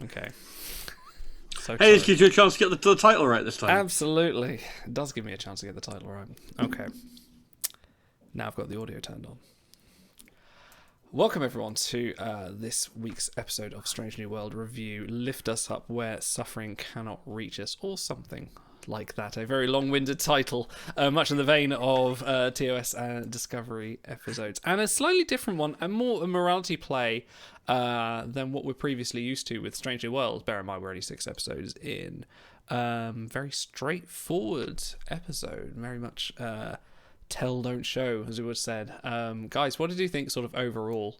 Okay. So Hey, it close. gives you a chance to get the title right this time. Absolutely. It does give me a chance to get the title right. Okay. Now I've got the audio turned on. Welcome everyone to this week's episode of Strange New World Review. Lift Us Up Where Suffering Cannot Reach Us, or something like that. A very long-winded title, much in the vein of TOS and Discovery episodes. And a slightly different one, and more a morality play than what we're previously used to with Strange New Worlds. Bear in mind, we're only 6 episodes in. Very straightforward episode. Very much tell, don't show, as it was said. Guys, what did you think sort of overall?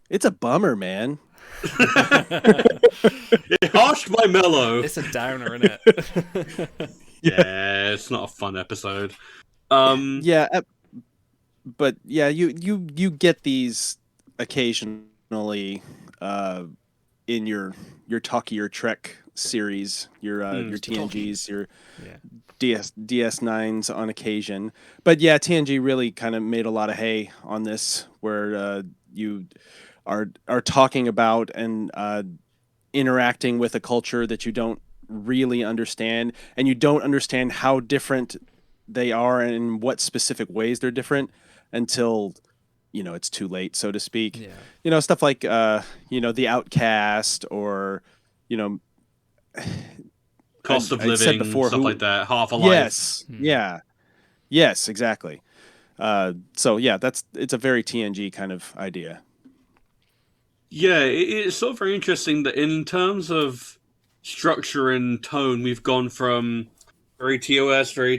It's a bummer, man. It harshed my mellow. It's a downer, isn't it? Yeah, it's not a fun episode. But yeah, you get these occasionally in your Talkie or Trek series, your TNGs, your DS9s on occasion. But yeah, TNG really kind of made a lot of hay on this, where you are talking about and interacting with a culture that you don't really understand, and you don't understand how different they are and in what specific ways they're different until it's too late, so to speak. Stuff like the Outcast, or Cost of I said living, before, stuff like that. Half a yes, life. yes, exactly. So yeah, it's a very TNG kind of idea. Yeah, it's sort of very interesting that in terms of structure and tone, we've gone from very TOS, a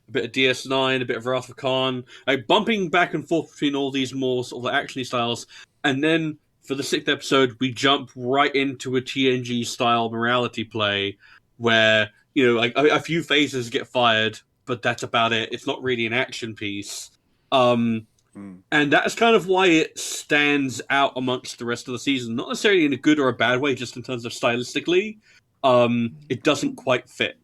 bit of DS9, a bit of Wrath of Khan, like bumping back and forth between all these more sort of action styles, and then for the 6th episode, we jump right into a TNG style morality play, where like a few phases get fired, but that's about it. It's not really an action piece. And that's kind of why it stands out amongst the rest of the season. Not necessarily in a good or a bad way, just in terms of stylistically. It doesn't quite fit.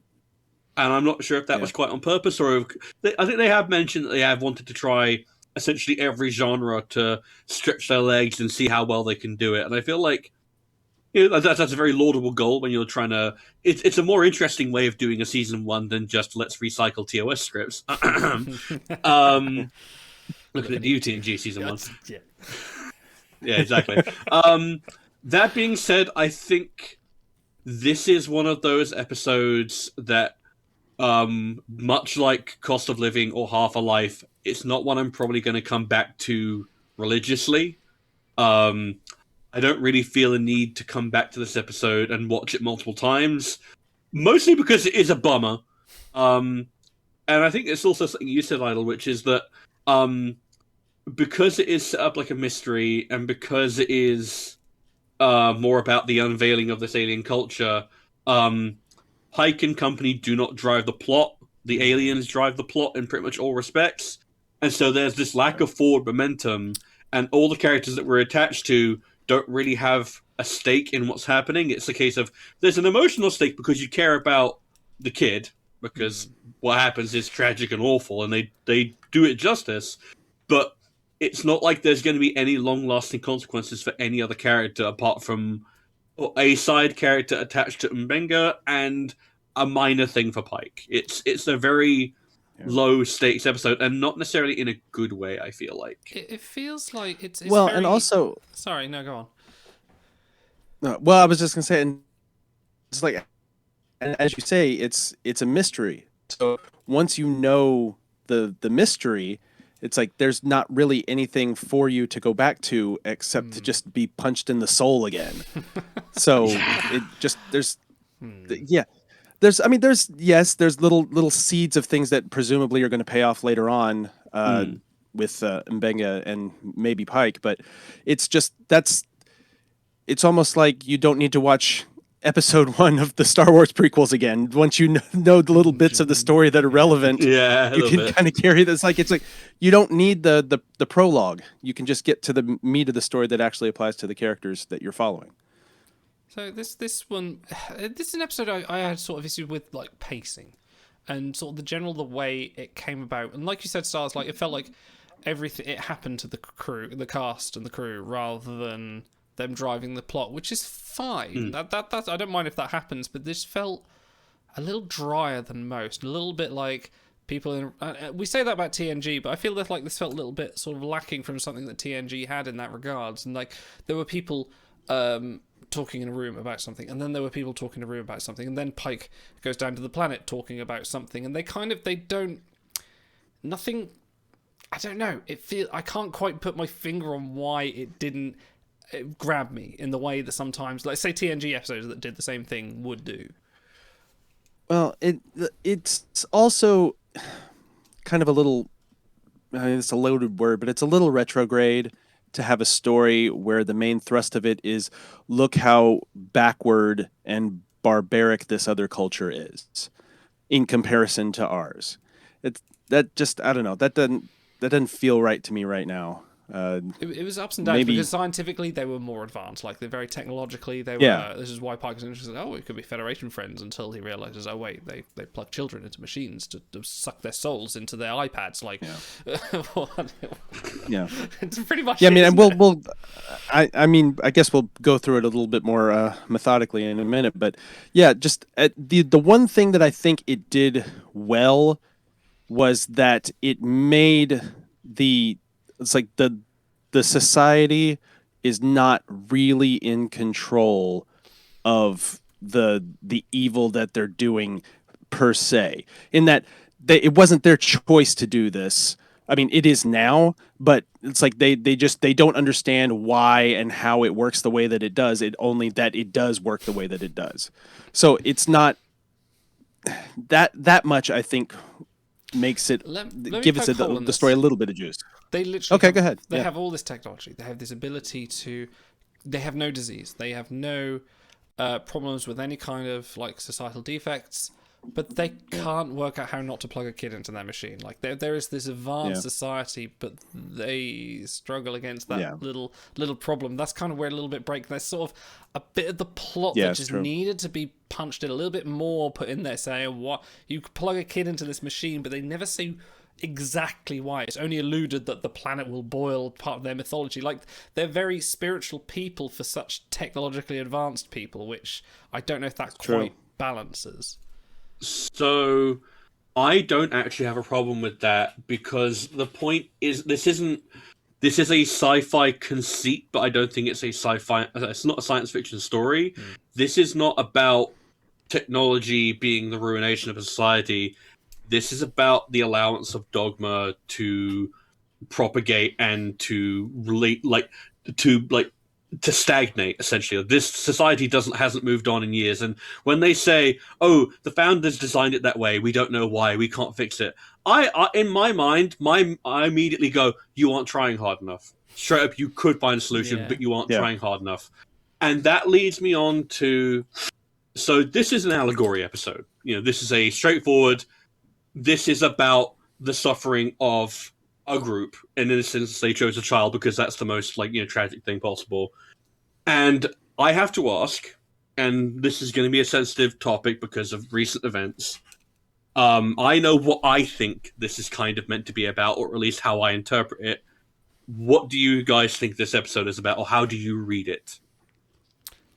And I'm not sure if that was quite on purpose, or I think they have mentioned that they have wanted to try essentially every genre to stretch their legs and see how well they can do it. And I feel like that's a very laudable goal when you're trying to... It's a more interesting way of doing a season 1 than just let's recycle TOS scripts. Looking at the UTNG season 1. Yeah. Yeah, exactly. That being said, I think this is one of those episodes that, much like Cost of Living or Half a Life, it's not one I'm probably going to come back to religiously. I don't really feel a need to come back to this episode and watch it multiple times, mostly because it is a bummer. And I think it's also something you said, Idle, which is that because it is set up like a mystery, and because it is more about the unveiling of this alien culture, Pike and company do not drive the plot. The aliens drive the plot in pretty much all respects. And so there's this lack of forward momentum, and all the characters that we're attached to don't really have a stake in what's happening. It's a case of there's an emotional stake because you care about the kid, because what happens is tragic and awful, and they do it justice. But it's not like there's going to be any long-lasting consequences for any other character apart from a side character attached to Mbenga and a minor thing for Pike. It's a very low-stakes episode, and not necessarily in a good way, I feel like. It feels like it's well, very... and also... Sorry, no, go on. Well, I was just going to say, and it's like, and as you say, it's a mystery. So once you know the mystery, it's like there's not really anything for you to go back to except to just be punched in the soul again. So it just there's little seeds of things that presumably are going to pay off later on with Mbenga and maybe Pike, but it's almost like you don't need to watch episode 1 of the Star Wars prequels again. Once you know the little bits of the story that are relevant, you can kind of carry this. It's like you don't need the prologue. You can just get to the meat of the story that actually applies to the characters that you're following. So this is an episode I had sort of issue with, like, pacing and sort of the way it came about. And like you said, Stars, like, it felt like everything, it happened to the cast and the crew rather than them driving the plot, which is fine. That I don't mind if that happens, but this felt a little drier than most, a little bit like people in. We say that about TNG, but I feel that like this felt a little bit sort of lacking from something that TNG had in that regards. And like there were people talking in a room about something, and then there were people talking in a room about something, and then Pike goes down to the planet talking about something, and they don't nothing. I don't know. I can't quite put my finger on why it didn't grab me in the way that sometimes, let's say, TNG episodes that did the same thing would do. Well, it's also kind of a little. I mean, it's a loaded word, but it's a little retrograde to have a story where the main thrust of it is look how backward and barbaric this other culture is in comparison to ours. It's that just I don't know that doesn't feel right to me right now. It was ups and downs maybe, because scientifically they were more advanced. Like they're very technologically they were. Yeah. This is why Pike was interested. Oh, it could be Federation friends until he realizes. Oh wait, they plug children into machines to suck their souls into their iPads. Like, yeah, it's pretty much. Yeah, I mean, and isn't it? we'll. I mean, I guess we'll go through it a little bit more methodically in a minute, but yeah, just the one thing that I think it did well was that it made it's like the society is not really in control of the evil that they're doing per se, in that it wasn't their choice to do this. I mean, it is now, but it's like they don't understand why and how it works the way that it does. It only that it does work the way that it does. So it's not that much, I think, makes it give it the story a little bit of juice. They literally okay. Go ahead. They have all this technology. They have this ability to. They have no disease. They have no problems with any kind of like societal defects. But they can't work out how not to plug a kid into their machine. Like there is this advanced society, but they struggle against that little problem. That's kind of where a little bit break. There's sort of a bit of the plot that just needed to be punched in a little bit more, put in there, saying what you plug a kid into this machine, but they never say exactly why. It's only alluded that the planet will boil, part of their mythology. Like they're very spiritual people for such technologically advanced people, which I don't know if that quite balances. So I don't actually have a problem with that, because the point is this is a sci-fi conceit, but I don't think it's it's not a science fiction story. This is not about technology being the ruination of a society. This is about the allowance of dogma to propagate and to relate, to stagnate, essentially. This society hasn't moved on in years, and when they say, "Oh, the founders designed it that way. We don't know why. We can't fix it," I in my mind, I immediately go, "You aren't trying hard enough." Straight up, you could find a solution, but you aren't trying hard enough, and that leads me on to. So this is an allegory episode. This is a straightforward. This is about the suffering of a group, and in a sense, they chose a child because that's the most tragic thing possible. And I have to ask, and this is going to be a sensitive topic because of recent events. I know what I think this is kind of meant to be about, or at least how I interpret it. What do you guys think this episode is about, or how do you read it?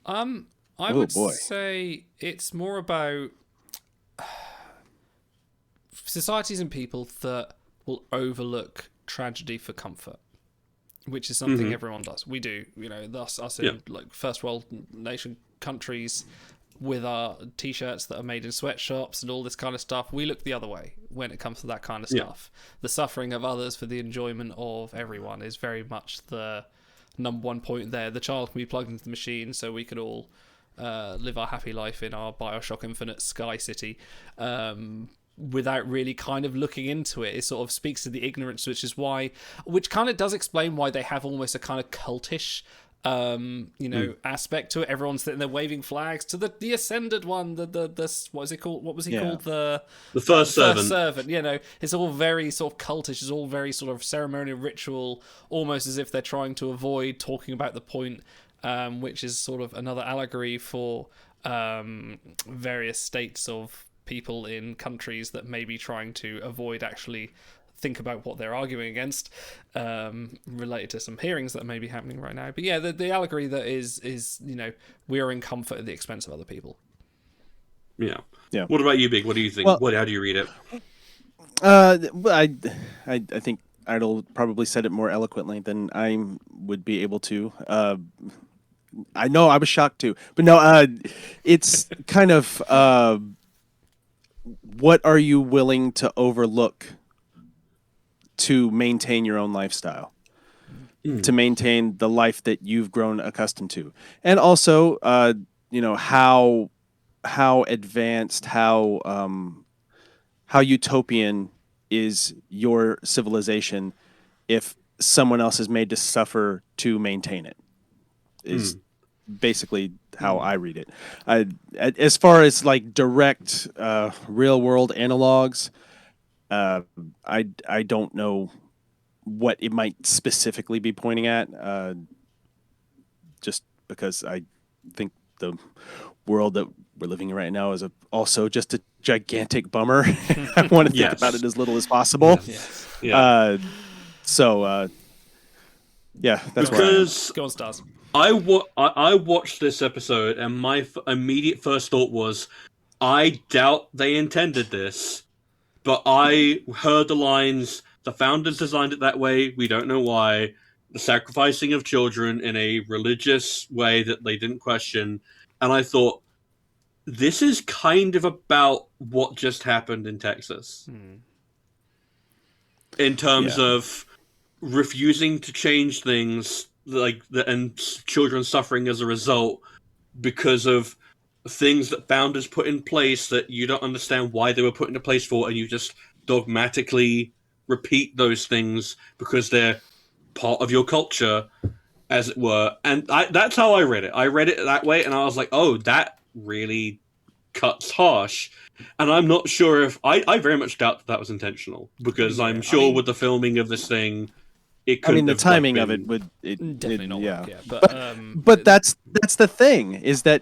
I would say it's more about societies and people that will overlook tragedy for comfort, which is something everyone does. We do, us in like first world nation countries with our t-shirts that are made in sweatshops and all this kind of stuff. We look the other way when it comes to that kind of stuff. The suffering of others for the enjoyment of everyone is very much the number one point there. The child can be plugged into the machine so we could all live our happy life in our Bioshock Infinite Sky City. Without really kind of looking into it. It sort of speaks to the ignorance, which kind of does explain why they have almost a kind of cultish aspect to it. Everyone's sitting there waving flags to the ascended one, the what is it called? What was he called? The first servant. First servant. It's all very sort of cultish. It's all very sort of ceremonial ritual, almost as if they're trying to avoid talking about the point, which is sort of another allegory for various states of people in countries that may be trying to avoid actually think about what they're arguing against, related to some hearings that may be happening right now. But yeah, the allegory that is we are in comfort at the expense of other people. Yeah. Yeah. What about you, Big? What do you think? Well, How do you read it? I think Idle probably said it more eloquently than I would be able to. I know I was shocked too, but no, it's kind of what are you willing to overlook to maintain your own lifestyle, to maintain the life that you've grown accustomed to, and also, how advanced, how utopian is your civilization if someone else is made to suffer to maintain it, is basically how I read it. As far as like direct real world analogs, I don't know what it might specifically be pointing at, just because I think the world that we're living in right now is also just a gigantic bummer. I want to think about it as little as possible. Yeah. Yeah, that's because Go on, Stars. I watched this episode, and my immediate first thought was, I doubt they intended this, but I heard the lines, the founders designed it that way, we don't know why, the sacrificing of children in a religious way that they didn't question, and I thought, this is kind of about what just happened in Texas. In terms of refusing to change things, and children suffering as a result because of things that founders put in place that you don't understand why they were put into place for, and you just dogmatically repeat those things because they're part of your culture, as it were. And that's how I read it. I read it that way, and I was like, oh, that really cuts harsh. And I'm not sure if... I very much doubt that was intentional, because I'm sure with the filming of this thing, it could the timing of it would definitely not work. Yeah, but that's the thing, is that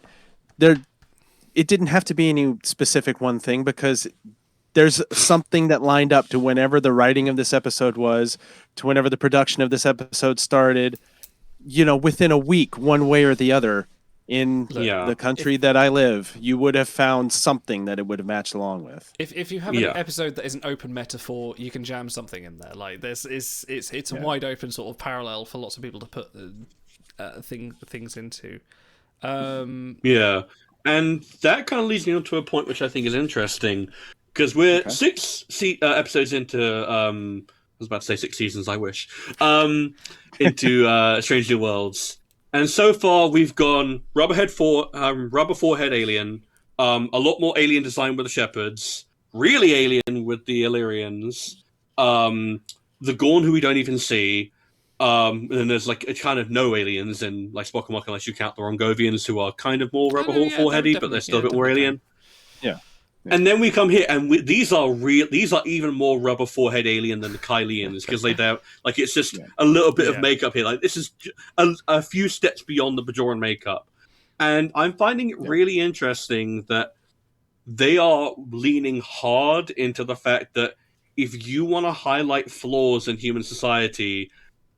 it didn't have to be any specific one thing, because there's something that lined up to whenever the writing of this episode was, to whenever the production of this episode started, within a week, one way or the other, in the country that I live, you would have found something that it would have matched along with. If you have an episode that is an open metaphor, you can jam something in there. Like it's a wide open sort of parallel for lots of people to put things into. Yeah, and that kind of leads me on to a point which I think is interesting, because we're 6 episodes into I was about to say 6 seasons, I wish, into Strange New Worlds. And so far, we've gone rubber forehead alien, a lot more alien design with the Shepherds, really alien with the Illyrians, the Gorn who we don't even see, and then there's like a kind of no aliens in like Spock and Spock, unless you count the Rongovians, who are kind of more rubber foreheady, but they're still a bit more alien. Yeah. And then we come here, and these are even more rubber forehead alien than the Kylians, because they're like, it's just a little bit of makeup here. Like, this is a few steps beyond the Bajoran makeup, and I'm finding it really interesting that they are leaning hard into the fact that if you want to highlight flaws in human society,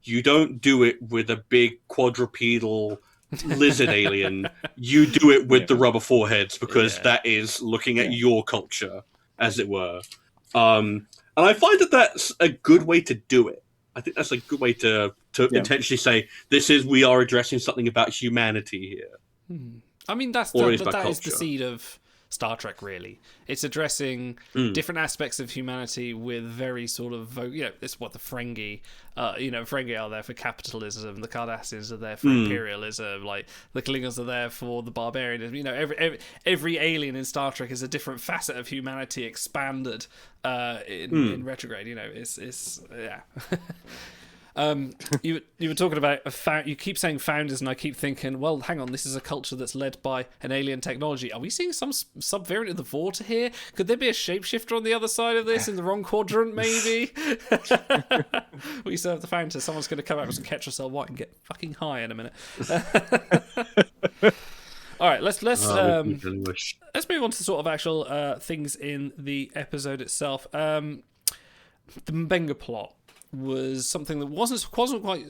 you don't do it with a big quadrupedal lizard alien. You do it with the rubber foreheads, because that is looking at your culture, as it were. And I find that that's a good way to do it. I think that's a good way to intentionally say, we are addressing something about humanity here. I mean, that is the seed of Star Trek, really. It's addressing different aspects of humanity with very sort of, it's what the Ferengi, Ferengi are there for capitalism, the Cardassians are there for imperialism, like the Klingons are there for the barbarianism. Every alien in Star Trek is a different facet of humanity expanded in retrograde. It's you were talking about you keep saying founders, and I keep thinking, well, hang on, this is a culture that's led by an alien technology. Are we seeing some subvariant of the Vorta here? Could there be a shapeshifter on the other side of this in the wrong quadrant, maybe? We serve the founder. Someone's going to come out with some Ketracel White and get fucking high in a minute. All right, let's move on to sort of actual things in the episode itself. the Mbenga plot was something that wasn't quite.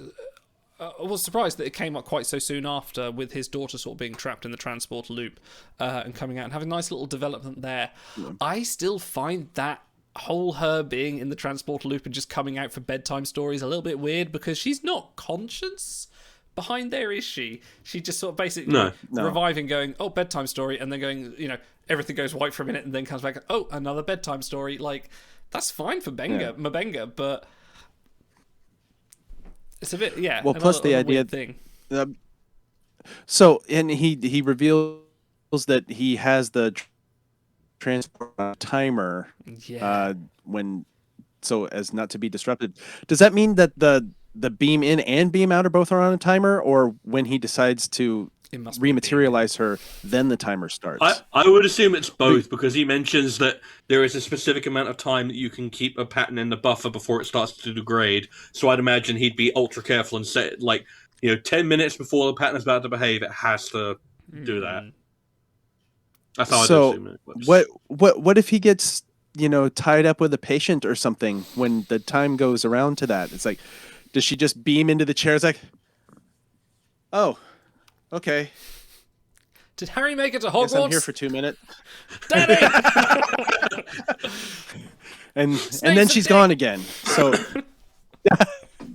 I was surprised that it came up quite so soon after, with his daughter sort of being trapped in the transporter loop and coming out and having a nice little development there. Yeah. I still find that whole her being in the transporter loop and just coming out for bedtime stories a little bit weird, because she's not conscious behind there, is she? She just sort of basically reviving, going, oh, bedtime story, and then going, everything goes white for a minute and then comes back, oh, another bedtime story. Like, that's fine for Mbenga, but it's a bit, well, plus the idea thing. So, and he reveals that he has the transport timer so as not to be disrupted. Does that mean that the beam in and beam out are both on a timer, or when he decides to rematerialize her, then the timer starts? I would assume it's both, because he mentions that there is a specific amount of time that you can keep a pattern in the buffer before it starts to degrade. So I'd imagine he'd be ultra careful and set 10 minutes before the pattern is about to behave, it has to do that. That's how I'd assume it works. What if he gets tied up with a patient or something when the time goes around to that? It's like, does she just beam into the chair? It's like, oh, okay. Did Harry make it to Hogwarts? Guess I'm here for 2 minutes. Danny! and then she's gone again. So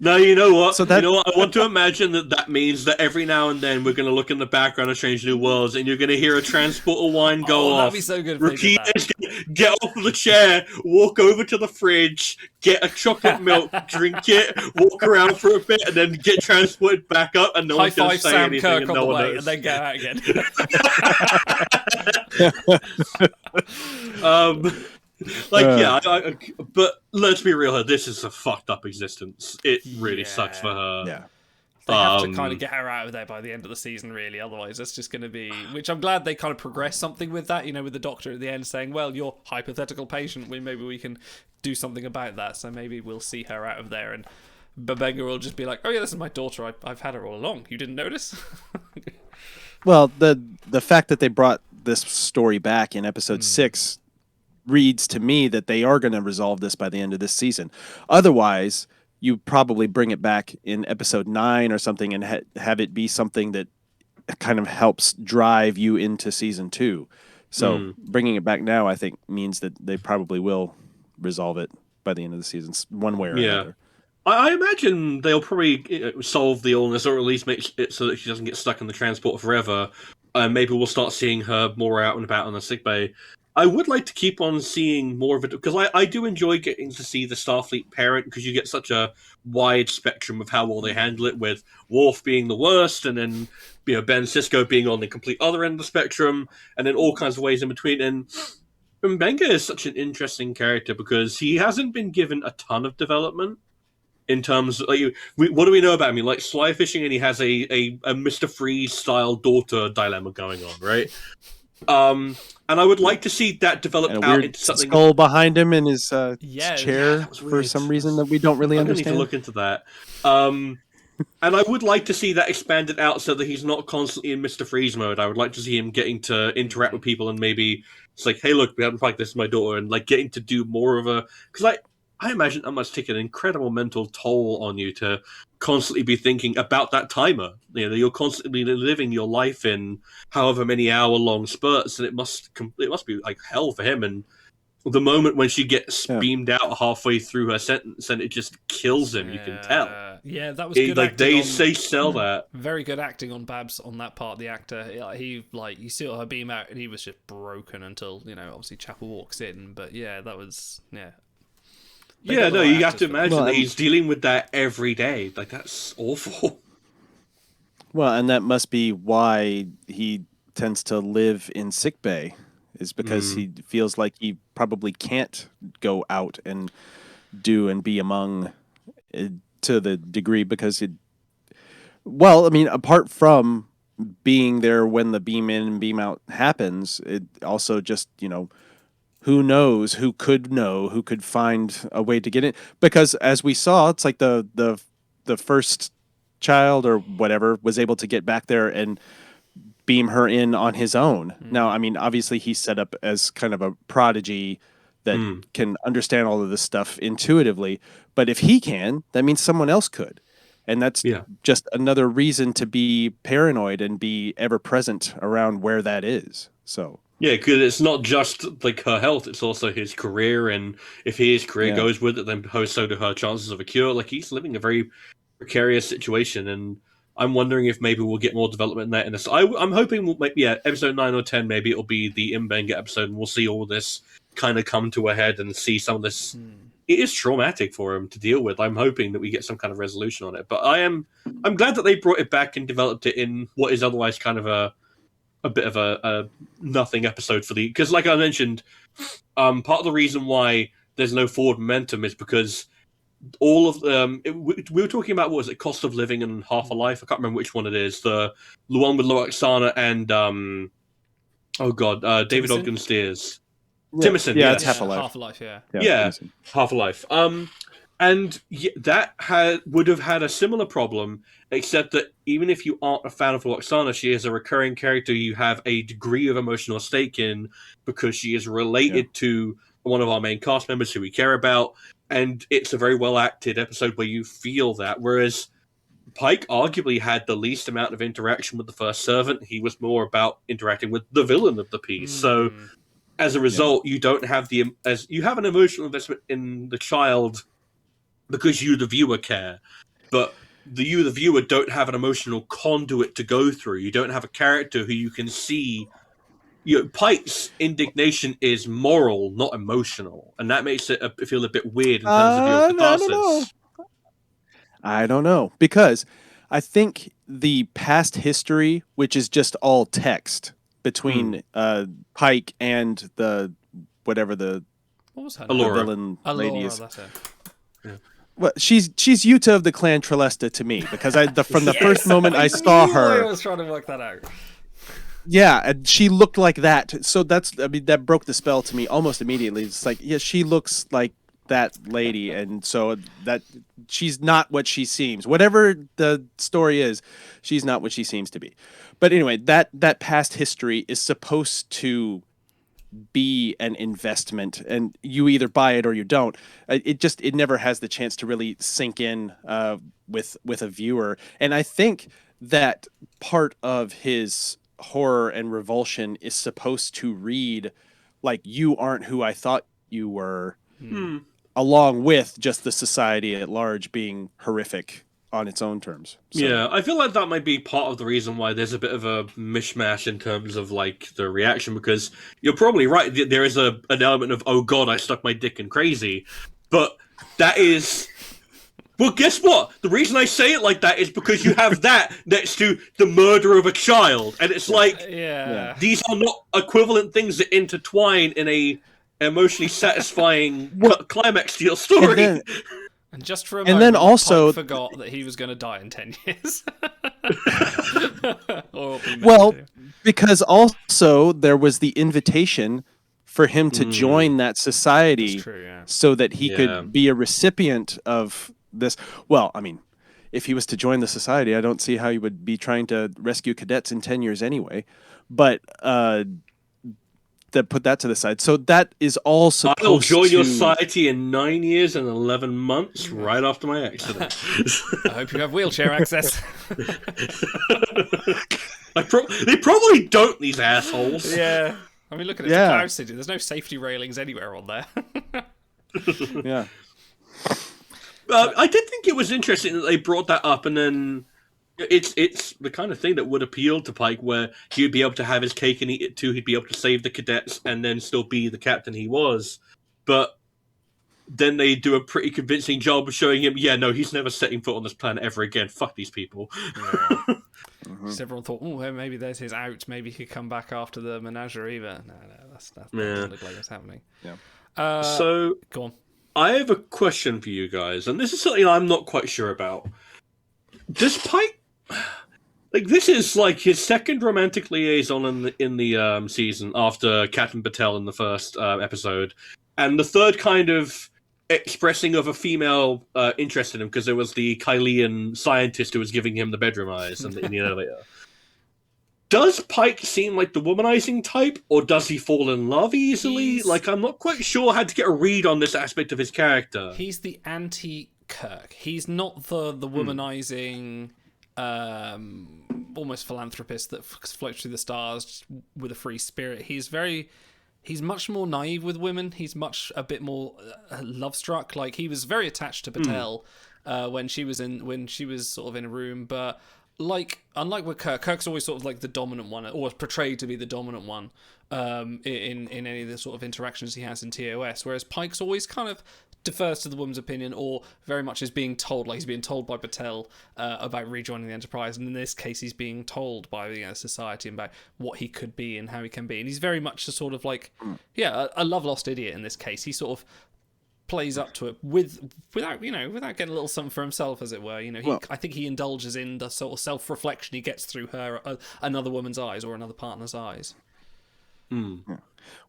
No, you know what? So I want to imagine that means that every now and then we're going to look in the background of Strange New Worlds, and you're going to hear a transporter whine go off. That'd be so good. Rakita's get off of the chair, walk over to the fridge, get a chocolate milk, drink it, walk around for a bit, and then get transported back up, and no one's going to say Sam anything, Kirk and on no the one way, knows. and then get out again. But let's be real here. This is a fucked up existence. It really sucks for her. Yeah. They have to kind of get her out of there by the end of the season, really. Otherwise, that's just going to be... Which I'm glad they kind of progress something with that, with the doctor at the end saying, well, you're hypothetical patient. Maybe we can do something about that. So maybe we'll see her out of there. And Mbenga will just be like, oh, yeah, this is my daughter. I've had her all along. You didn't notice? Well, the fact that they brought this story back in episode 6 reads to me that they are going to resolve this by the end of this season. Otherwise, you probably bring it back in episode 9 or something and have it be something that kind of helps drive you into season 2. So bringing it back now, I think, means that they probably will resolve it by the end of the season, one way or another. I imagine they'll probably solve the illness, or at least make it so that she doesn't get stuck in the transport forever. Maybe we'll start seeing her more out and about on the sickbay. I would like to keep on seeing more of it, because I do enjoy getting to see the Starfleet parent, because you get such a wide spectrum of how well they handle it, with Worf being the worst, and then Ben Sisko being on the complete other end of the spectrum, and then all kinds of ways in between. And Mbenga is such an interesting character, because he hasn't been given a ton of development in terms of, what do we know about him? Like fly fishing, and he has a Mr. Freeze style daughter dilemma going on, right? And I would like to see that develop and a out weird into something. Skull behind him in his chair for some reason that we don't really understand. I need to look into that. And I would like to see that expanded out so that he's not constantly in Mr. Freeze mode. I would like to see him getting to interact with people, and maybe it's like, hey, look, we haven't practiced my daughter, and like getting to do more of a, because I imagine that must take an incredible mental toll on you to constantly be thinking about that timer. You're constantly living your life in however many hour-long spurts, and it must be like hell for him. And the moment when she gets beamed out halfway through her sentence, and it just kills him, you can tell. Yeah, that was good. Like they sell that. Very good acting on Babs on that part. The actor, he you see her beam out, and he was just broken until obviously Chapel walks in. But yeah, that was you have to imagine that he's dealing with that every day. Like, that's awful. Well, and that must be why he tends to live in sickbay, is because he feels like he probably can't go out and do and be among to the degree, because apart from being there when the beam in and beam out happens, it also just, who knows, who could find a way to get in, because as we saw, it's like the first child or whatever was able to get back there and beam her in on his own. Now, obviously he's set up as kind of a prodigy that can understand all of this stuff intuitively. But if he can, that means someone else could. And that's just another reason to be paranoid and be ever present around where that is. So yeah, because it's not just like her health; it's also his career, and if his career goes with it, then so do her chances of a cure. Like he's living a very precarious situation, and I'm wondering if maybe we'll get more development in that. In this, I'm hoping episode 9 or 10, maybe it'll be the Mbenga episode, and we'll see all this kind of come to a head and see some of this. It is traumatic for him to deal with. I'm hoping that we get some kind of resolution on it. But I'm glad that they brought it back and developed it in what is otherwise kind of a bit of a nothing episode for the, because like I mentioned, part of the reason why there's no forward momentum is because all of we were talking about, what was it, Cost of Living and Half a Life. I can't remember which one it is. The one with Loaxana and David Ogden Stiers. Timmerson, yeah, it's Half a Life. Half a Life, yeah, Half a Life. And that would have had a similar problem, except that even if you aren't a fan of Loxana, she is a recurring character you have a degree of emotional stake in, because she is related to one of our main cast members who we care about, and it's a very well acted episode where you feel that. Whereas Pike arguably had the least amount of interaction with the first servant. He was more about interacting with the villain of the piece. So as a result, you don't have you have an emotional investment in the child because you, the viewer, care, but the viewer, don't have an emotional conduit to go through. You don't have a character who you can see. Pike's indignation is moral, not emotional, and that makes it feel a bit weird in terms of your catharsis. I don't know, because I think the past history, which is just all text between Pike and the whatever the what was her Allura. The villain lady is. That's it. Well, she's Yuta of the clan Trelesta to me, because from the first moment I saw her, I was trying to work that out. Yeah, and she looked like that. So that broke the spell to me almost immediately. It's like, yeah, she looks like that lady, and so that she's not what she seems. Whatever the story is, she's not what she seems to be. But anyway, that past history is supposed to be an investment, and you either buy it or you don't. It never has the chance to really sink in with a viewer. And I think that part of his horror and revulsion is supposed to read like, you aren't who I thought you were, along with just the society at large being horrific on its own terms. So. Yeah, I feel like that might be part of the reason why there's a bit of a mishmash in terms of like the reaction, because you're probably right. There is an element of, oh god, I stuck my dick in crazy, but that is. Well, guess what? The reason I say it like that is because you have that next to the murder of a child, and it's like, these are not equivalent things that intertwine in a emotionally satisfying climax to your story. And just for a and moment, then also Pike forgot that he was going to die in 10 years. Because also there was the invitation for him to join that society, so that he could be a recipient of this. Well, I mean, if he was to join the society, I don't see how he would be trying to rescue cadets in 10 years anyway. But put that to the side. So that is all supposed to... I'll join your society in 9 years and 11 months right after my accident. I hope you have wheelchair access. They probably don't, these assholes. Yeah. I mean, look at it. It's a Cloud City. There's no safety railings anywhere on there. Yeah. I did think it was interesting that they brought that up, and then it's the kind of thing that would appeal to Pike, where he'd be able to have his cake and eat it too. He'd be able to save the cadets and then still be the captain he was. But then they do a pretty convincing job of showing him, he's never setting foot on this planet ever again. Fuck these people. Yeah. Because everyone thought, well, maybe there's his out. Maybe he could come back after the menagerie. But no, that doesn't look like it's happening. Yeah. So, go on. I have a question for you guys, and this is something I'm not quite sure about. Does Pike, like, this is like his second romantic liaison in the season after Captain Patel in the first episode, and the third kind of expressing of a female interest in him, because there was the Kylian scientist who was giving him the bedroom eyes in the elevator. does Pike seem like the womanizing type, or does he fall in love easily? He's- Like, I'm not quite sure how to get a read on this aspect of his character. He's the anti-Kirk. He's not the womanizing, almost philanthropist that floats through the stars with a free spirit. He's much more naive with women. He's a bit more love struck. Like, he was very attached to Patel when she was sort of in a room, but like, unlike with Kirk's always sort of like the dominant one, or portrayed to be the dominant one in any of the sort of interactions he has in TOS, whereas Pike's always kind of defers to the woman's opinion, or very much is being told, like he's being told by Patel about rejoining the Enterprise, and in this case he's being told by society about what he could be and how he can be, and he's very much a sort of like a love lost idiot in this case. He sort of plays up to it without getting a little something for himself, as it were. I think he indulges in the sort of self-reflection he gets through another woman's eyes or another partner's eyes.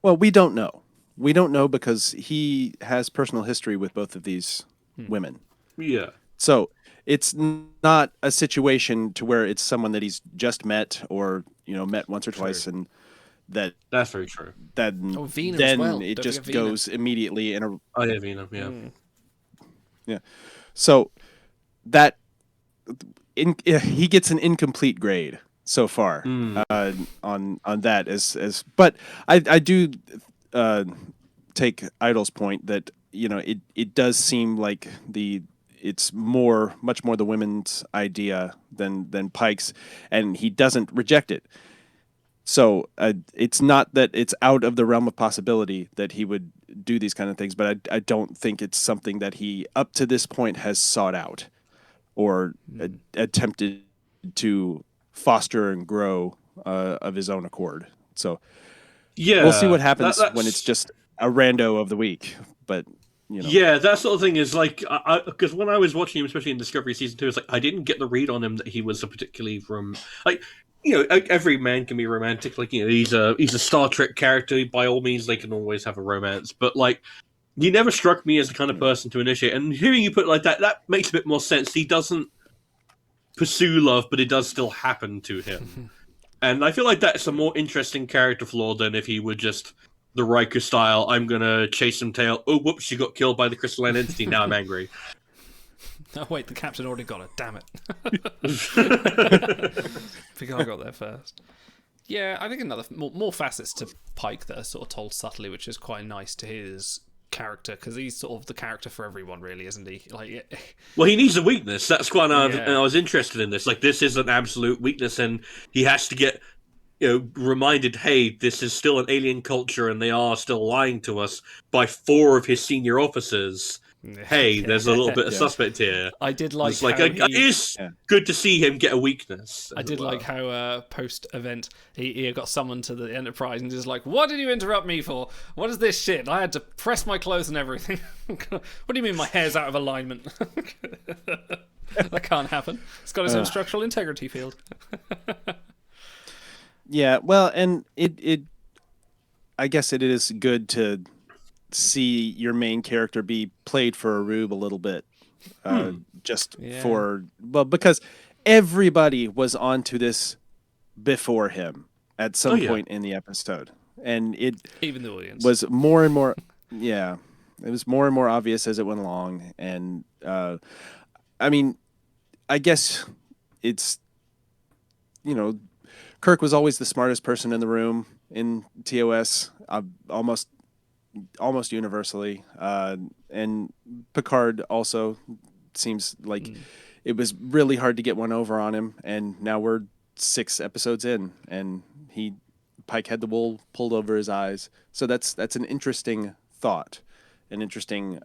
Well, we don't know. We don't know because he has personal history with both of these women. Yeah. So it's not a situation to where it's someone that he's just met or met once or twice, and that's very true. Vina then as well. it Don't just forget Vina. goes immediately in a Oh yeah, Vina. Yeah. yeah. So that he gets an incomplete grade so far on that as but I do take Idol's point that it does seem like it's much more the women's idea than Pike's, and he doesn't reject it. So it's not that it's out of the realm of possibility that he would do these kind of things, but I don't think it's something that he up to this point has sought out or attempted to foster and grow of his own accord. So yeah, we'll see what happens when it's just a rando of the week. But yeah, that sort of thing is like, because when I was watching him, especially in Discovery Season 2, it's like I didn't get the read on him that he was a particularly every man can be romantic. Like, he's a Star Trek character. By all means, they can always have a romance. But like, he never struck me as the kind of person to initiate. And hearing you put it like that makes a bit more sense. He doesn't pursue love, but it does still happen to him. And I feel like that's a more interesting character flaw than if he would just the Riker style. I'm gonna chase some tail. Oh, whoops! She got killed by the crystalline entity. Now I'm angry. Oh wait, the captain already got it. Damn it! Because I got there first. Yeah, I think another more facets to Pike that are sort of told subtly, which is quite nice to his character, because he's sort of the character for everyone, really, isn't he? Like, well, he needs a weakness. That's why I was interested in this. Like, this is an absolute weakness, and he has to get reminded, hey, this is still an alien culture, and they are still lying to us by 4 of his senior officers. Hey, there's a little bit of suspect here. I did like it's like it is good to see him get a weakness. I did like how post-event he got summoned to the Enterprise and just like, what did you interrupt me for? What is this shit? I had to press my clothes and everything. What do you mean my hair's out of alignment? That can't happen. It's got its own structural integrity field. Yeah, well, and it I guess it is good to see your main character be played for a rube a little bit, because everybody was onto this before him at some point in the episode, and even the audience was more and more it was more and more obvious as it went along. And I mean, I guess it's Kirk was always the smartest person in the room in TOS, almost universally, and Picard also seems like it was really hard to get one over on him, and now we're 6 episodes in, and Pike had the wool pulled over his eyes. So that's an interesting thought, an interesting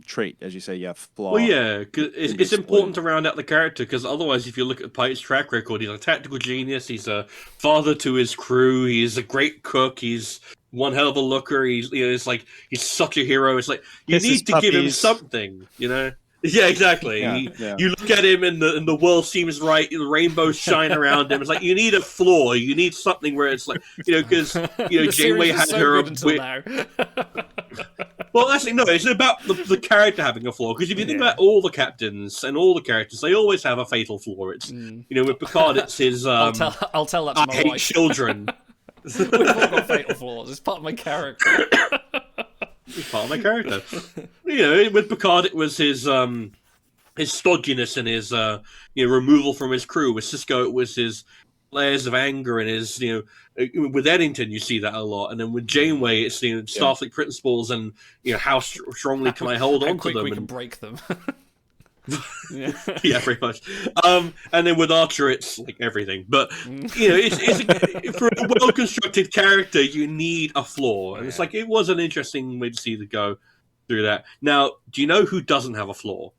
trait, as you say, flaw. Well, yeah, cause it's important to round out the character, because otherwise, if you look at Pike's track record, he's a tactical genius, he's a father to his crew, he's a great cook, he's one hell of a looker, it's like, he's such a hero. It's like, you need to give him something, Yeah, exactly. You look at him and the world seems right, the rainbows shine around him. It's like, you need a flaw, you need something where it's like, because Janeway had her until now. Well, actually, no. It's about the character having a flaw. Because if you think Yeah. about all the captains and all the characters, they always have a fatal flaw. It's with Picard, it's his. I'll tell that to I my hate wife. children. We've all got fatal flaws. It's part of my character. It's part of my character. With Picard, it was his stodginess and his removal from his crew. With Sisko, it was his layers of anger and his with Eddington, you see that a lot, and then with Janeway, it's Starfleet principles and how strongly can I hold on to quick them? we can break them. Yeah. Yeah, pretty much. And then with Archer, it's like everything. But it's for a well-constructed character, you need a flaw, and it's like it was an interesting way to see the go through that. Now, do you know who doesn't have a flaw?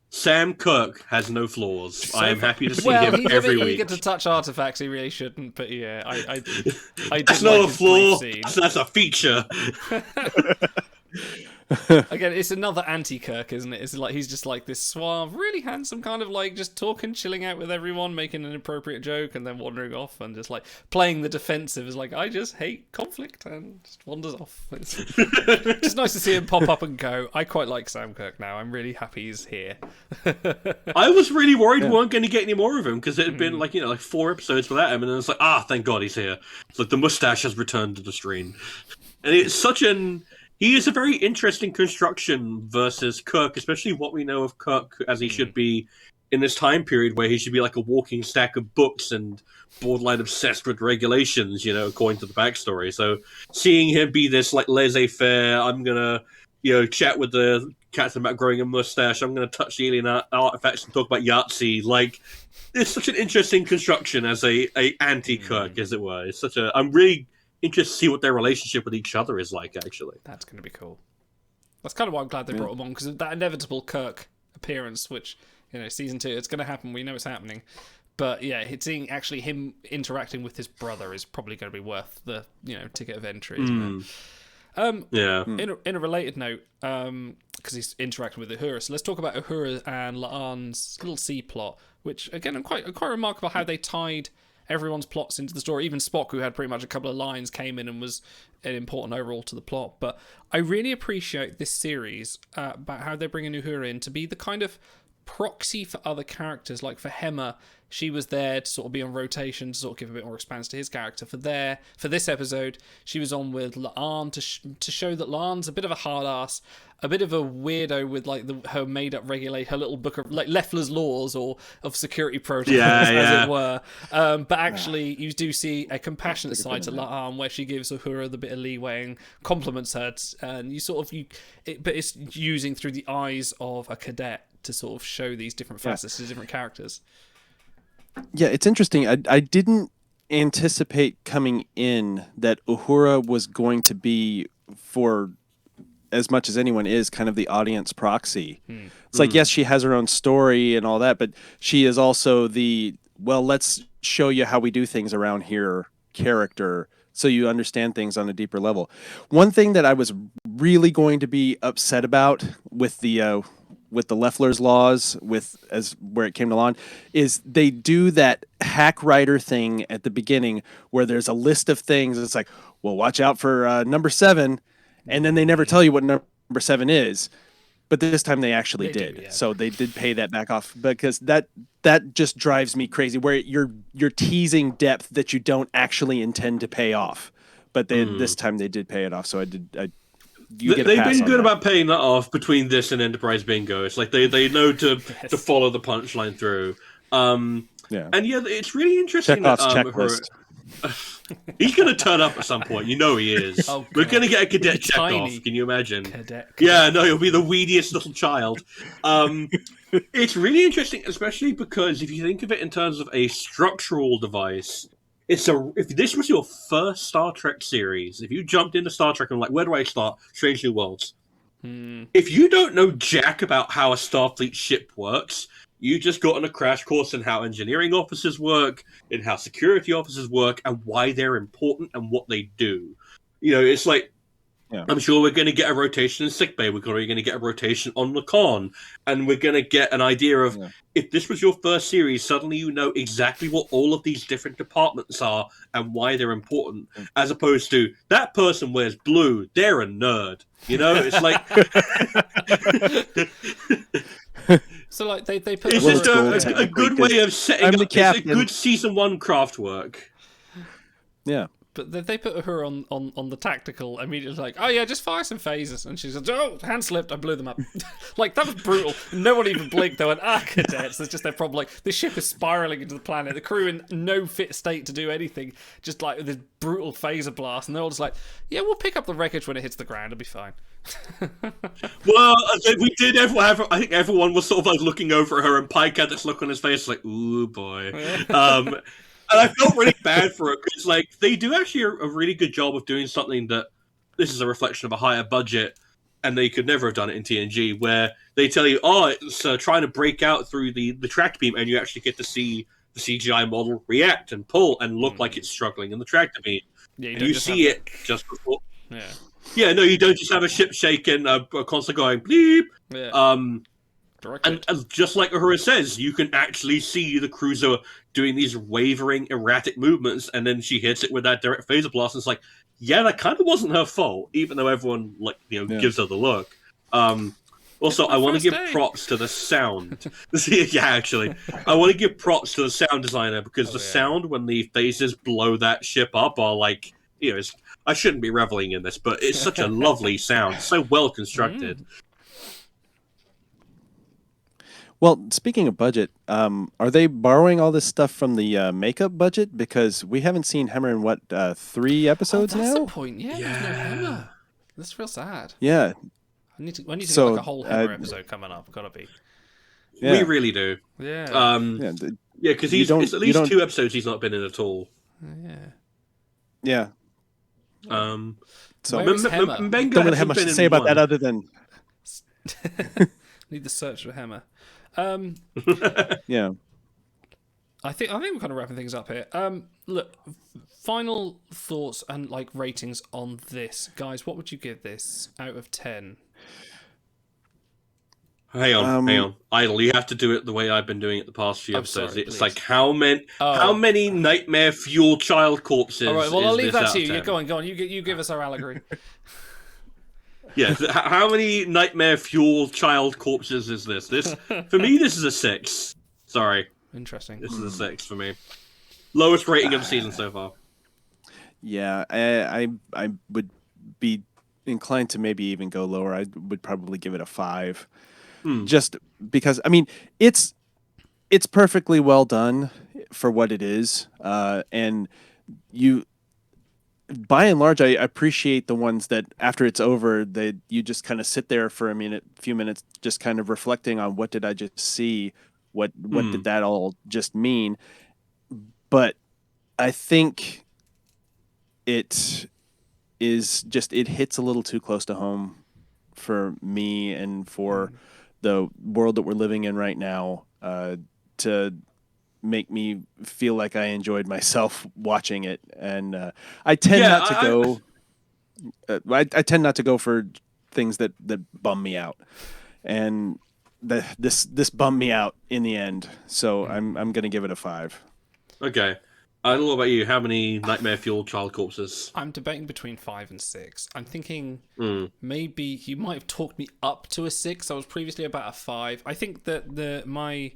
Sam Kirk has no flaws. I am happy to see him he's every a bit week. eager to touch artifacts. He really shouldn't, but yeah, I That's did not like a his flaw. brief scene. That's a feature. Again, it's another anti-Kirk, isn't it? It's like he's just like this suave, really handsome kind of like just talking, chilling out with everyone, making an appropriate joke, and then wandering off and just like playing the defensive as like I just hate conflict and just wanders off. It's just nice to see him pop up and go. I quite like Sam Kirk now. I'm really happy he's here. I was really worried we weren't going to get any more of him because it had been like 4 episodes without him, and then it's like thank God he's here. It's like the mustache has returned to the screen, and it's such an. He is a very interesting construction versus Kirk, especially what we know of Kirk as he should be in this time period where he should be like a walking stack of books and borderline obsessed with regulations, according to the backstory. So seeing him be this like laissez-faire, I'm going to, chat with the captain about growing a mustache, I'm going to touch the alien artifacts and talk about Yahtzee, like, it's such an interesting construction as a anti-Kirk, as it were. It's I'm really interested to see what their relationship with each other is like, actually. That's going to be cool. That's kind of why I'm glad they brought him on, because that inevitable Kirk appearance, which, season 2, it's going to happen. We know it's happening. But yeah, seeing actually him interacting with his brother is probably going to be worth the, ticket of entry, isn't it? Yeah. In a related note, because he's interacting with Uhura, so let's talk about Uhura and La'an's little C plot, which, again, quite remarkable how they tied everyone's plots into the story. Even Spock, who had pretty much a couple of lines, came in and was an important overall to the plot. But I really appreciate this series about how they're bringing Uhura in to be the kind of proxy for other characters. Like for Hemmer, she was there to sort of be on rotation to sort of give a bit more expanse to his character. For this episode, she was on with La'an to show that La'an's a bit of a hard ass, a bit of a weirdo with like her made up her little book of like Leffler's laws or of security protocols, as it were. But actually, you do see a compassionate side to La'an where she gives Uhura the bit of leeway and compliments her, and but it's using through the eyes of a cadet to sort of show these different facets to different characters. Yeah, it's interesting. I didn't anticipate coming in that Uhura was going to be, for as much as anyone is, kind of the audience proxy. It's like, yes, she has her own story and all that, but she is also let's show you how we do things around here character, so you understand things on a deeper level. One thing that I was really going to be upset about with the Leffler's laws, where it came to La'an, is they do that hack writer thing at the beginning where there's a list of things. It's like, well, watch out for number 7, and then they never tell you what number 7 is. But this time they actually did. Yeah. So they did pay that back off, because that just drives me crazy, where you're teasing depth that you don't actually intend to pay off. But this time they did pay it off. So they've been good about paying that off between this and Enterprise Bingo. It's like they know to follow the punchline through. And it's really interesting Chekhov's that checklist. He's going to turn up at some point. You know he is. Oh, We're going to get a cadet Tiny Chekhov. Can you imagine? Cadet. Yeah, no, he'll be the weediest little child. It's really interesting, especially because if you think of it in terms of a structural device, if this was your first Star Trek series, if you jumped into Star Trek and like, where do I start? Strange New Worlds. If you don't know jack about how a Starfleet ship works, you just got on a crash course in how engineering officers work, in how security officers work, and why they're important and what they do. It's like I'm sure we're going to get a rotation in sickbay. We're going to get a rotation on Lacan, and we're going to get an idea of if this was your first series, suddenly you know exactly what all of these different departments are and why they're important, as opposed to that person wears blue, they're a nerd. You know, it's like so like they put. It's just a good way of setting up. It's a good season 1 craft work. Yeah. But they put her on the tactical immediately, like, oh yeah, just fire some phasers. And she's like, oh, hand slipped, I blew them up. Like, that was brutal. No one even blinked. They went, cadets. That's just their problem. Like, the ship is spiraling into the planet. The crew in no fit state to do anything. Just like this brutal phaser blast. And they're all just like, yeah, we'll pick up the wreckage when it hits the ground. It'll be fine. Well, we did have, I think everyone was sort of like looking over at her, and Pike had this look on his face like, ooh, boy. And I felt really bad for it because, like, they do actually a really good job of doing something that this is a reflection of a higher budget, and they could never have done it in TNG, where they tell you, oh, it's trying to break out through the tractor beam, and you actually get to see the CGI model react and pull and look like it's struggling in the tractor beam. Yeah, you see it just before. Yeah. Yeah, no, you don't just have a ship shaking, a console going bleep. Yeah. And just like Uhura says, you can actually see the cruiser doing these wavering, erratic movements, and then she hits it with that direct phaser blast, and it's like, yeah, that kind of wasn't her fault, even though everyone gives her the look. Also, I want to give props to the sound. Yeah, actually. I want to give props to the sound designer, because the sound when the phasers blow that ship up are like, I shouldn't be reveling in this, but it's such a lovely sound, so well constructed. Well, speaking of budget, are they borrowing all this stuff from the makeup budget? Because we haven't seen Hemmer in 3 episodes that's now? That's the point. Yeah, there's no Hemmer. That's real sad. Yeah. I need to get like a whole Hemmer episode coming up. Gotta be. Yeah. We really do. Yeah. Because it's at least 2 episodes he's not been in at all. Yeah. Yeah. So Hemmer? Don't really have much to say about that other than need the search for Hemmer. Yeah. I think we're kind of wrapping things up here. Look, final thoughts and like ratings on this, guys. What would you give this out of 10? Hang on, Idle. You have to do it the way I've been doing it the past few episodes. It's please. Like how many nightmare fuel child corpses? All right, well I'll leave that to you. Yeah, go on. You give us our allegory. Yeah, how many nightmare fuel child corpses is this? For me, this is a 6. Sorry. Interesting. This is a 6 for me. Lowest rating of the season so far. Yeah, I would be inclined to maybe even go lower. I would probably give it a 5. Just because, I mean, it's perfectly well done for what it is. And by and large, I appreciate the ones that after it's over, you just kind of sit there for a few minutes, just kind of reflecting on what did I just see? What did that all just mean? But I think it hits a little too close to home for me and for the world that we're living in right now, to make me feel like I enjoyed myself watching it. And I tend not to go. I tend not to go for things that bum me out, and this bummed me out in the end. So I'm gonna give it a 5. Okay. I don't know about you. How many nightmare fueled child corpses? I'm debating between 5 and 6. I'm thinking maybe you might have talked me up to a 6. I was previously about a 5. I think that my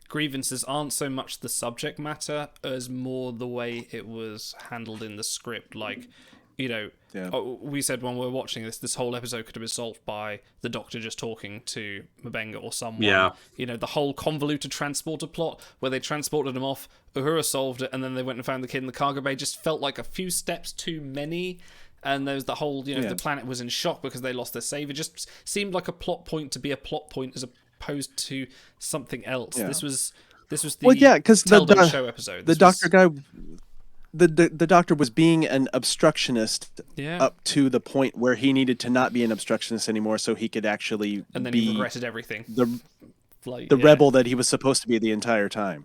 grievances aren't so much the subject matter as more the way it was handled in the script. Like, we said when we were watching this whole episode could have been solved by the Doctor just talking to M'Benga or someone. Yeah. The whole convoluted transporter plot where they transported him off, Uhura solved it, and then they went and found the kid in the cargo bay just felt like a few steps too many. And there was the whole, the planet was in shock because they lost their save. It just seemed like a plot point to be a plot point as opposed to something else. Yeah. This was the because the show episode. The Doctor guy, the Doctor was being an obstructionist up to the point where he needed to not be an obstructionist anymore, so he could actually he regretted everything. The rebel that he was supposed to be the entire time.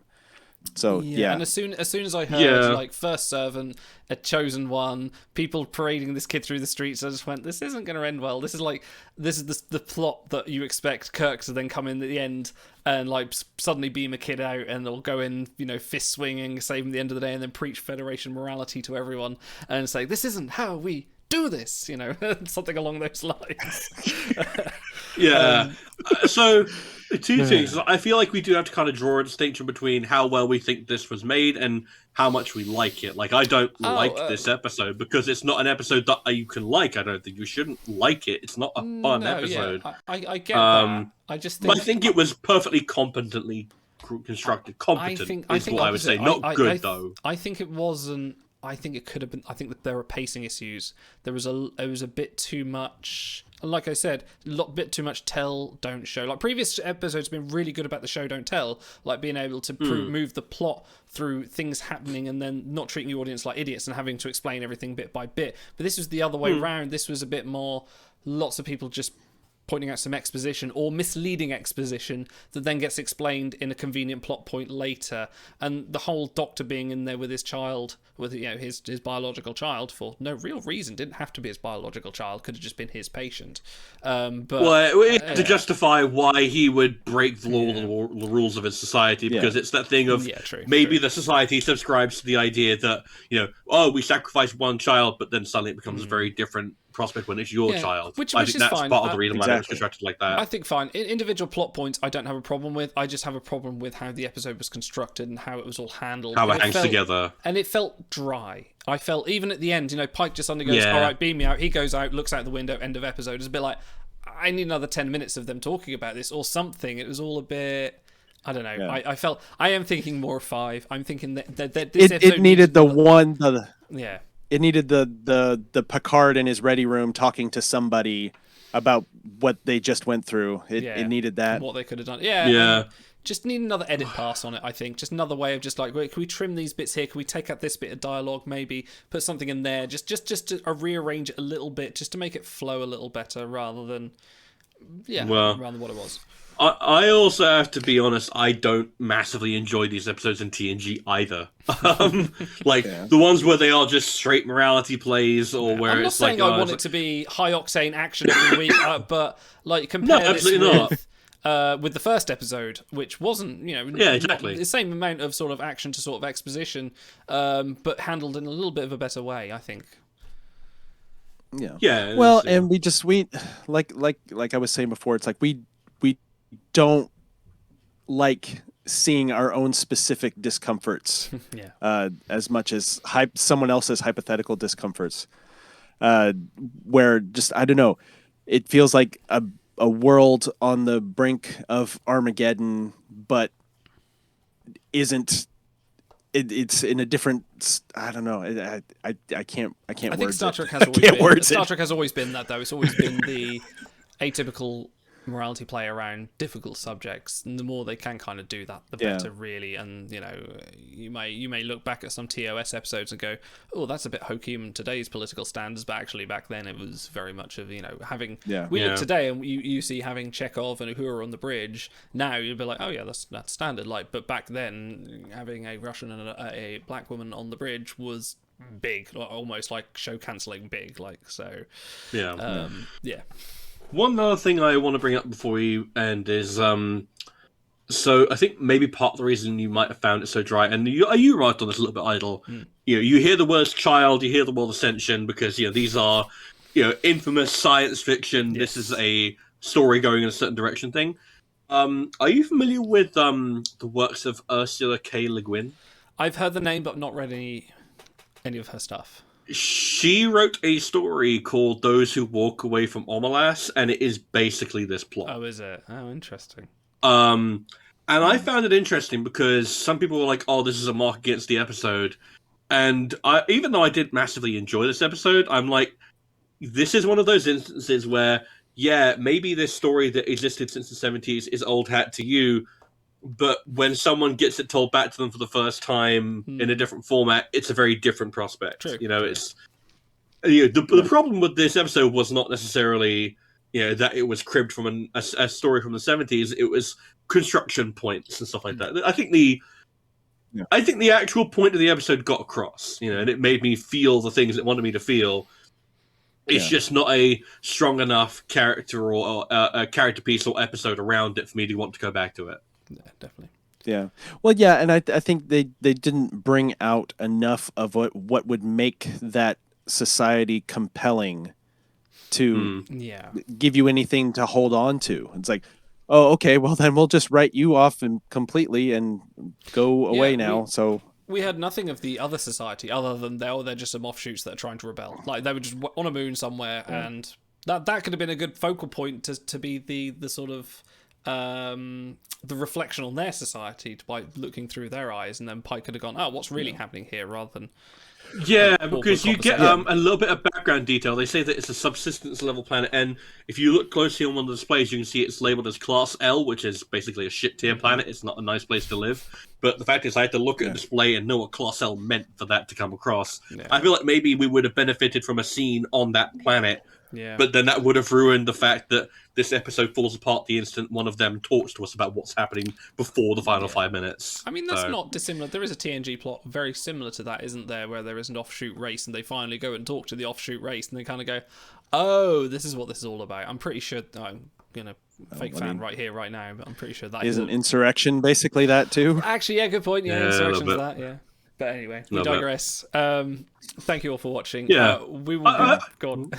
So yeah. And as soon as I heard Yeah. like first servant, a chosen one, people parading this kid through the streets, I just went, this isn't going to end well. This is the plot that you expect Kirk to then come in at the end and like suddenly beam a kid out, and they'll go in, fist swinging, save him at the end of the day, and then preach Federation morality to everyone and say, this isn't how we do this, something along those lines. Yeah. So, two things. I feel like we do have to kind of draw a distinction between how well we think this was made and how much we like it. Like, I don't like this episode because it's not an episode that you can like. I don't think you shouldn't like it. It's not a fun episode. Yeah, I get that. I just think... But I think it was perfectly competently constructed. Competent is what I would say. Not good, though. I think it wasn't... I think it could have been. I think that there were pacing issues. It was a bit too much. Like I said, a bit too much tell, don't show. Like previous episodes have been really good about the show, don't tell. Like being able to move the plot through things happening and then not treating the audience like idiots and having to explain everything bit by bit. But this was the other way round. This was a bit more. Lots of people just pointing out some exposition or misleading exposition that then gets explained in a convenient plot point later, and the whole doctor being in there with his child, with his biological child for no real reason, didn't have to be his biological child, could have just been his patient. But to justify why he would break the rules of his society, because it's that thing of maybe the society subscribes to the idea that we sacrifice one child, but then suddenly it becomes a very different prospect when it's your child. Which I think is that's fine. part of the reason why it was constructed like that. I think fine. Individual plot points I don't have a problem with. I just have a problem with how the episode was constructed and how it was all handled. How it hangs together. And it felt dry. I felt, even at the end, Pike just suddenly goes, all right, beam me out. He goes out, looks out the window, end of episode. It's a bit like, I need another 10 minutes of them talking about this or something. It was all a bit... I don't know. Yeah. I am thinking more 5. I'm thinking that this episode it needed the one... Yeah. It needed the Picard in his ready room talking to somebody about what they just went through. It needed that. What they could have done. Yeah. Just need another edit pass on it, I think. Just another way of just like, wait, can we trim these bits here? Can we take out this bit of dialogue? Maybe put something in there. Just to rearrange it a little bit, just to make it flow a little better, rather than rather than what it was. I also have to be honest, I don't massively enjoy these episodes in TNG either. The ones where they are just straight morality plays, or where I'm not it's saying like... I want it to be high-octane action every week, but like compare this with the first episode, which wasn't, the same amount of sort of action to sort of exposition, but handled in a little bit of a better way, I think. Yeah. Well, and we like I was saying before, it's like we don't like seeing our own specific discomforts as much as someone else's hypothetical discomforts, where just, I don't know, it feels like a world on the brink of Armageddon, but isn't. It's in a different. I don't know. I can't. I think Star Trek has always been. Star Trek has always been that, though. It's always been the atypical morality play around difficult subjects, and the more they can kind of do that, the better, really. And you may look back at some TOS episodes and go, oh, that's a bit hokey in today's political standards, but actually back then it was very much of having look today and you see having Chekhov and Uhura on the bridge. Now you'd be like, oh yeah, that's standard. Like, but back then having a Russian and a black woman on the bridge was big, almost like show cancelling big. Like, so One other thing I want to bring up before we end is, so I think maybe part of the reason you might have found it so dry, and you write on this a little bit idle, you hear the words child, you hear the word ascension, because these are infamous science fiction. Yes. This is a story going in a certain direction thing. Are you familiar with the works of Ursula K. Le Guin? I've heard the name, but not read any of her stuff. She wrote a story called Those Who Walk Away from Omelas, and it is basically this plot. Oh, is it? Oh, interesting. And I found it interesting because some people were like, oh, this is a mark against the episode. And even though I did massively enjoy this episode, I'm like, this is one of those instances where, maybe this story that existed since the 70s is old hat to you, but when someone gets it told back to them for the first time in a different format, it's a very different prospect. True. It's the problem with this episode was not necessarily that it was cribbed from a story from the 70s. It was construction points and stuff like that. I think I think the actual point of the episode got across, and it made me feel the things it wanted me to feel. It's just not a strong enough character or a character piece or episode around it for me to want to go back to it. Yeah, definitely. Yeah. Well, yeah, and I think they didn't bring out enough of what would make that society compelling to Yeah. give you anything to hold on to. It's like, oh, okay, well then we'll just write you off and completely and go away now. So we had nothing of the other society other than they're just some offshoots that are trying to rebel. Like they were just on a moon somewhere, and that could have been a good focal point to be the sort of the reflection on their society by looking through their eyes, and then Pike could have gone, oh, what's really happening here, rather than because you get a little bit of background detail. They say that it's a subsistence level planet, and if you look closely on one of the displays, you can see it's labeled as Class L, which is basically a shit tier planet. It's not a nice place to live. But the fact is, I had to look at a display and know what Class L meant for that to come across. Yeah. I feel like maybe we would have benefited from a scene on that planet. Yeah. But then that would have ruined the fact that this episode falls apart the instant one of them talks to us about what's happening before the final 5 minutes. I mean, that's not dissimilar. There is a TNG plot very similar to that, isn't there? Where there is an offshoot race, and they finally go and talk to the offshoot race, and they kind of go, "Oh, this is what this is all about." I'm pretty sure. I'm gonna fake fan right here, right now, but I'm pretty sure that isn't insurrection basically that too? Actually, yeah, good point. Yeah, insurrection's that. Yeah. But anyway, we digress. Thank you all for watching. Yeah, we will be gone.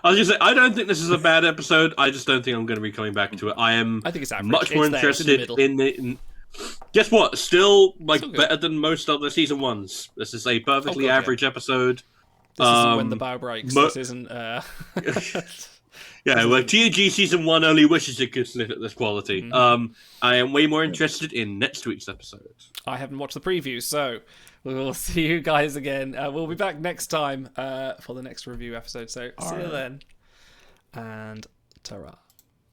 I was just saying, I don't think this is a bad episode. I just don't think I'm going to be coming back to it. I think it's average. Much more interested in the. Guess what? Still better than most other season ones. This is a perfectly average episode. This isn't when the bow breaks. This isn't. Yeah, well, TNG season 1 only wishes it could sniff at this quality. I am way more interested in next week's episode. I haven't watched the preview, so we'll see you guys again. We'll be back next time for the next review episode. So see you then, and ta-ra.